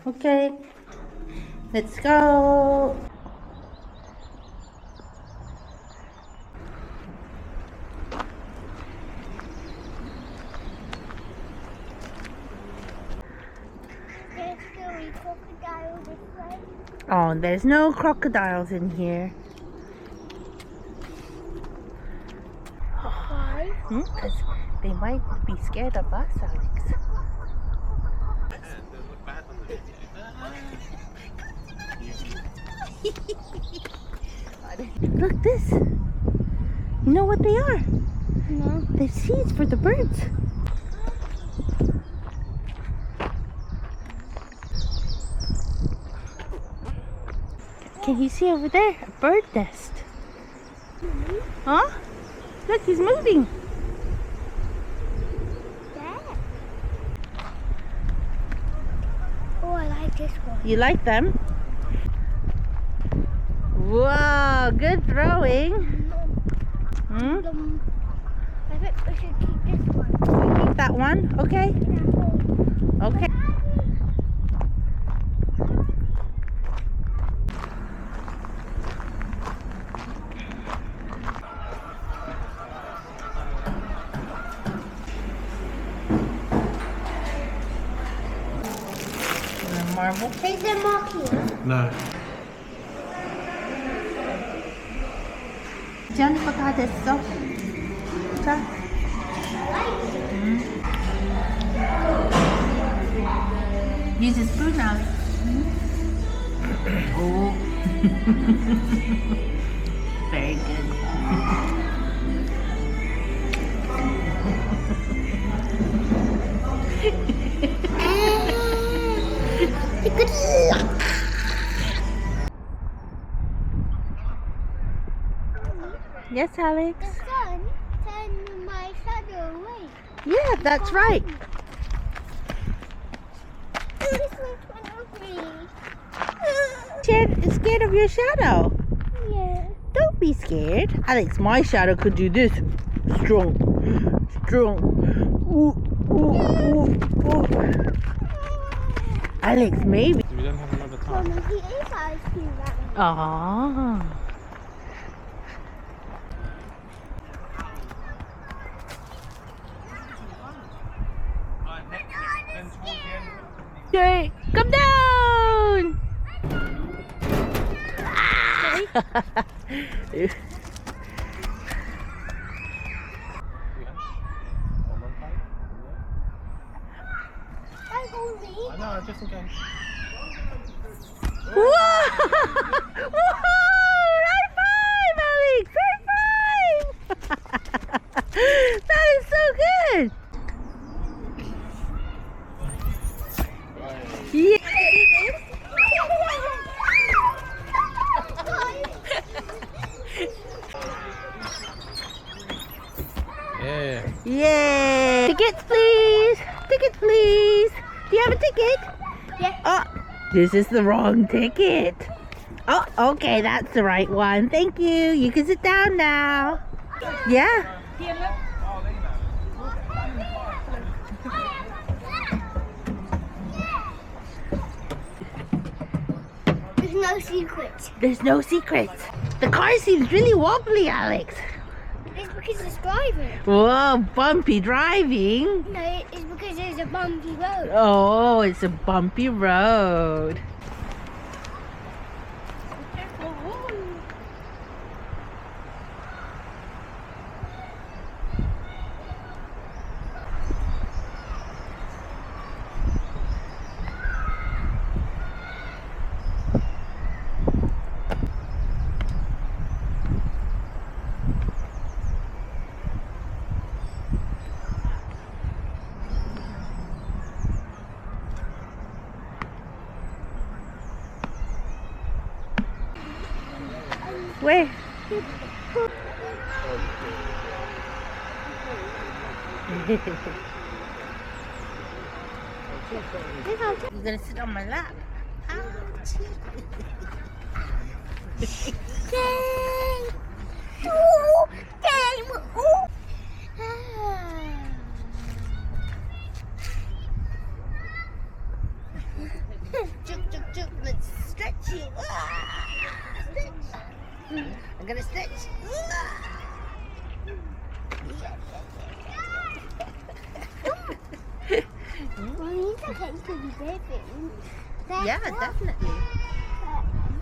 Okay, let's go. There's scary crocodile this way. Oh, there's no crocodiles in here. Why? Because they might be scared of us, Alex. Look, this. You know what they are? No. They're seeds for the birds. Can you see over there? A bird nest. Huh? Look, he's moving. There. Oh, I like this one. You like them? Wow, good throwing. Hmm? I think we should keep this one. Keep that one? Okay. Okay. The marble. Is there more here? No. Diyan pagkadesyo. Diyan. Use a spoon now. Oh. Very good. Yes, Alex. The sun turned my shadow away. Yeah, that's right. This one's one of me. Scared of your shadow. Yeah. Don't be scared. Alex, my shadow could do this. Strong. Strong. Ooh, ooh, ooh, ooh. Alex, maybe. We don't have another time. Mommy, he is ice cream right now. Ah. Okay, come down. Bye, Goldie. I know, just in case. Whoa! Whoa! High five, Alex! High five! That is so good! Yeah. Yeah. Yay! Tickets, please! Tickets, please! Do you have a ticket? Yeah. Oh, this is the wrong ticket. Oh, okay, that's the right one. Thank you. You can sit down now. Yeah. There's no secret. There's no secrets. The car seems really wobbly, Alex. It's because it's driving. Whoa, bumpy driving. No, it's because there's a bumpy road. Oh, it's a bumpy road. Where? You're gonna sit on my lap. Ouch. Yay! Ooh, yay! Ooh. gonna stitch. Well, these are going to be baby. Yeah, definitely.